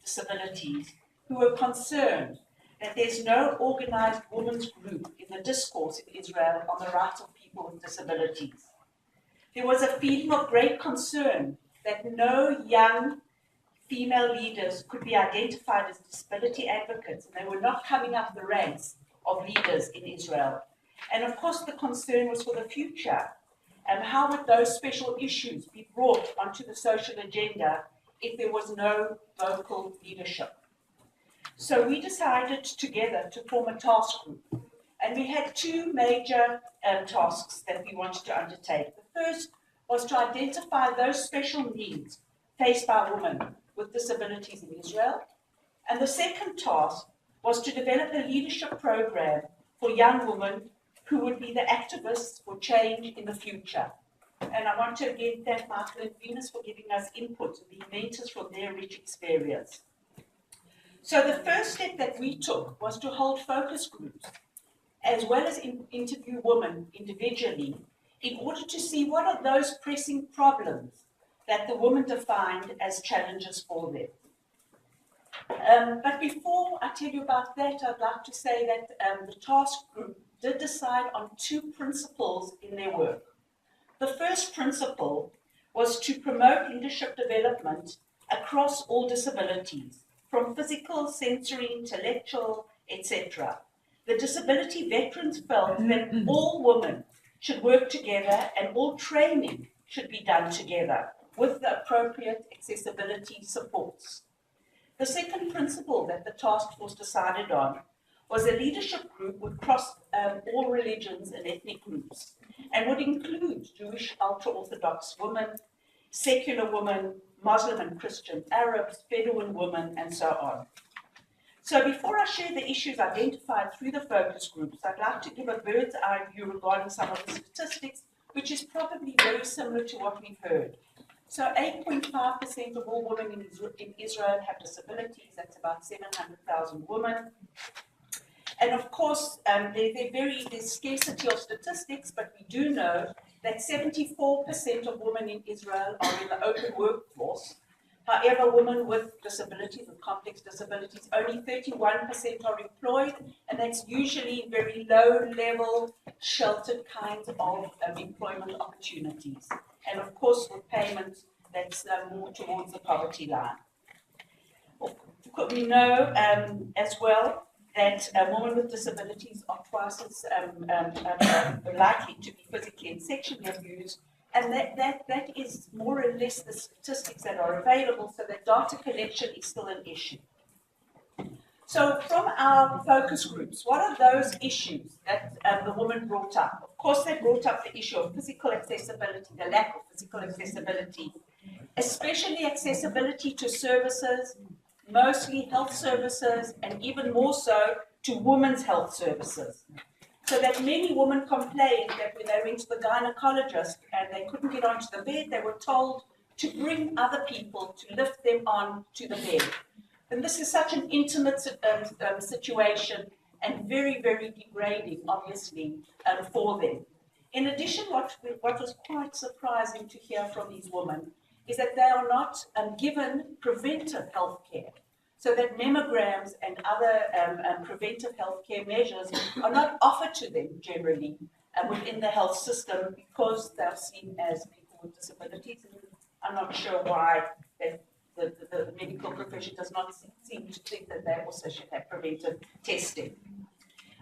Disabilities who were concerned that there's no organized women's group in the discourse in Israel on the rights of people with disabilities. There was a feeling of great concern that no young female leaders could be identified as disability advocates, and they were not coming up the ranks of leaders in Israel. And of course, the concern was for the future. And how would those special issues be brought onto the social agenda if there was no vocal leadership? So we decided together to form a task group. And we had two major tasks that we wanted to undertake. The first was to identify those special needs faced by women with disabilities in Israel. And the second task was to develop a leadership program for young women who would be the activists for change in the future. And I want to again thank Michael and Venus for giving us input and being mentors from their rich experience. So the first step that we took was to hold focus groups, as well as interview women individually, in order to see what are those pressing problems that the women defined as challenges for them. But before I tell you about that, I'd like to say that the task group did decide on two principles in their work. The first principle was to promote leadership development across all disabilities, from physical, sensory, intellectual, etc. The disability veterans felt that all women should work together and all training should be done together with the appropriate accessibility supports. The second principle that the task force decided on was a leadership group would cross all religions and ethnic groups and would include Jewish ultra-Orthodox women, secular women, Muslim and Christian Arabs, Bedouin women, and so on. So before I share the issues identified through the focus groups, I'd like to give a bird's eye view regarding some of the statistics, which is probably very similar to what we've heard. So 8.5% of all women in Israel have disabilities. That's about 700,000 women. And of course, there's scarcity of statistics, but we do know that 74% of women in Israel are in the open workforce. However, women with disabilities, with complex disabilities, only 31% are employed, and that's usually very low-level, sheltered kinds of employment opportunities. And of course, with payment that's more towards the poverty line. We know as well that women with disabilities are twice as likely to be physically and sexually abused, and that is more or less the statistics that are available, so that data collection is still an issue. So from our focus groups, what are those issues that the women brought up? Of course, they brought up the issue of physical accessibility, the lack of physical accessibility, especially accessibility to services, mostly health services, and even more so to women's health services. So that many women complained that when they went to the gynecologist and they couldn't get onto the bed, they were told to bring other people to lift them on to the bed. And this is such an intimate situation and very, very degrading, obviously, for them. In addition, what was quite surprising to hear from these women is that they are not given preventive health care, so that mammograms and other preventive health care measures are not offered to them generally within the health system because they're seen as people with disabilities. And I'm not sure why the medical profession does not seem to think that they also should have preventive testing.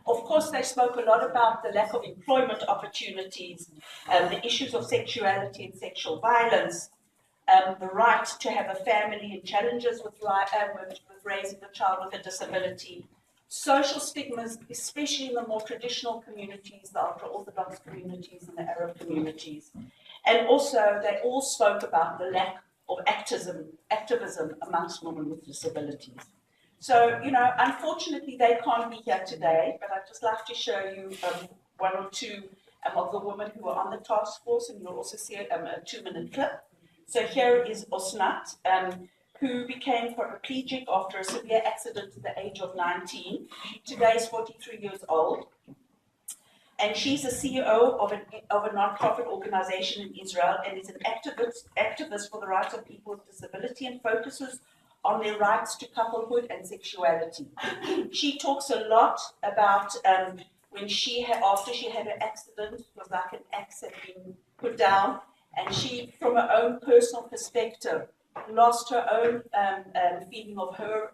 Of course, they spoke a lot about the lack of employment opportunities, the issues of sexuality and sexual violence, the right to have a family and challenges with raising a child with a disability, social stigmas, especially in the more traditional communities, the ultra-Orthodox communities and the Arab communities. And also, they all spoke about the lack of activism amongst women with disabilities. So, unfortunately, they can't be here today, but I'd just like to show you one or two of the women who are on the task force, and you'll also see a 2-minute clip. So here is Osnat, who became paraplegic after a severe accident at the age of 19. Today is 43 years old. And she's a CEO of a non-profit organization in Israel and is an activist for the rights of people with disability and focuses on their rights to couplehood and sexuality. She talks a lot about when after she had an accident, it was like an axe had been put down, and she, from her own personal perspective, lost her own feeling of her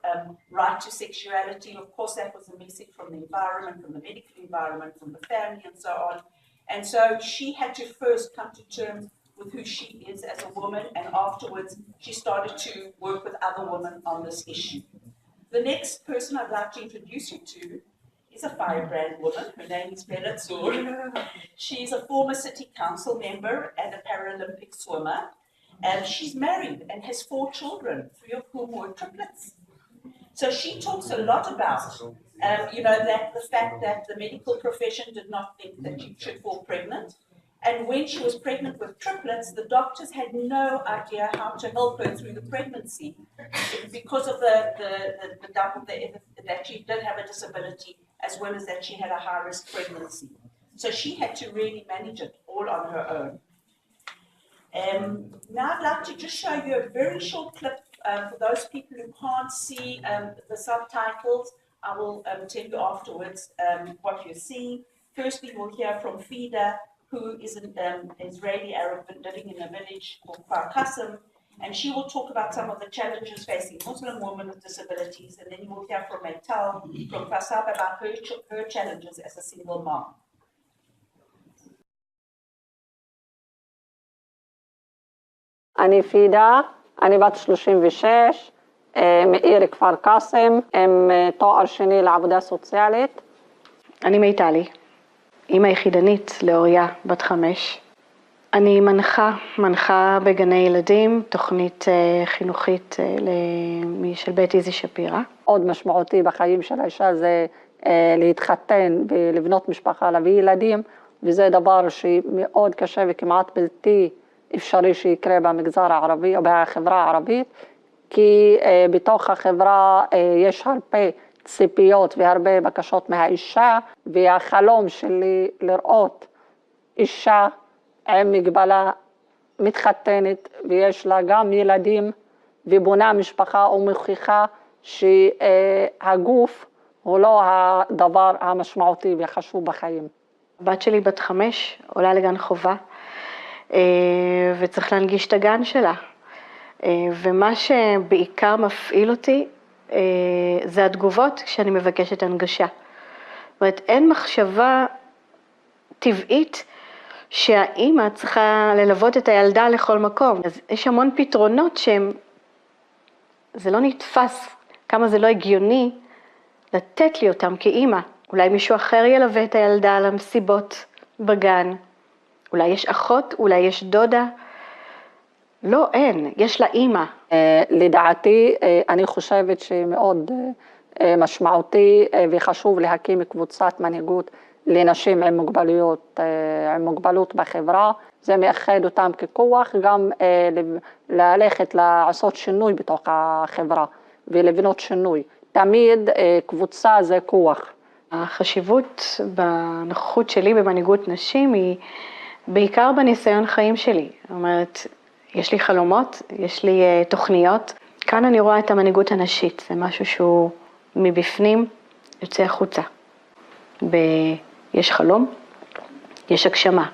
right to sexuality. Of course, that was a message from the environment, from the medical environment, from the family, and so on. And so she had to first come to terms with who she is as a woman, and afterwards she started to work with other women on this issue. The next person I'd like to introduce you to is a firebrand woman. Her name is Bella Zur. She's a former city council member and a Paralympic swimmer. And she's married and has 4 children, 3 of whom were triplets. So she talks a lot about, that the fact that the medical profession did not think that she should fall pregnant. And when she was pregnant with triplets, the doctors had no idea how to help her through the pregnancy because of the double that she did have a disability, as well as that she had a high-risk pregnancy. So she had to really manage it all on her own. Now I'd like to just show you a very short clip for those people who can't see the subtitles. I will tell you afterwards what you're seeing. Firstly, we'll hear from Fida, who is an Israeli Arab living in a village called Kfar Qasim, and she will talk about some of the challenges facing Muslim women with disabilities, and then you will hear from Meital from Kfar Saba about her challenges as a single mom. אני פידה, אני בת 36, מעיר כפר קאסם, עם תואר שני לעבודה סוציאלית. אני מייטלי, אמא יחידנית לאוריה, בת 5. אני מנחה בגני ילדים, תוכנית חינוכית של בית איזי שפירא. עוד משמעותי בחיים של האישה זה להתחתן ולבנות משפחה, להביא ילדים, וזה דבר שמאוד קשה וכמעט בלתי אפשרי שיקרה במגזר הערבי או בחברה הערבית, כי בתוך החברה יש הרבה ציפיות והרבה בקשות מהאישה, והחלום שלי לראות אישה עם מגבלה מתחתנת ויש לה גם ילדים ובונה משפחה ומוכיחה שהגוף הוא לא הדבר המשמעותי והחשוב בחיים. הבת שלי בת 5, עולה לגן חובה, וצריך להנגיש את הגן שלה. ומה שבעיקר מפעיל אותי זה התגובות כשאני מבקשת הנגשה. זאת אומרת, אין מחשבה טבעית שהאימא צריכה ללוות את הילדה לכל מקום. אז יש המון פתרונות זה לא נתפס, כמה זה לא הגיוני לתת לי אותם כאימא. אולי מישהו אחר ילווה את הילדה למסיבות בגן. אולי יש אחות, אולי יש דודה. לא, אין, יש לה אימא. לדעתי, אני חושבת שמאוד משמעותי וחשוב להקים קבוצת מנהיגות לנשים עם מוגבלויות, עם מוגבלות בחברה. זה מאחד אותם ככוח, גם ללכת לעשות שינוי בתוך החברה ולבנות שינוי. תמיד קבוצה זה כוח. החשיבות בנוכחות שלי במנהיגות נשים היא בעיקר בניסיון חיים שלי. זאת אומרת, יש לי חלומות, יש לי תוכניות. כאן אני רואה את המנהיגות הנשית, זה משהו שהוא מבפנים יוצא החוצה. יש חלום, יש הגשמה.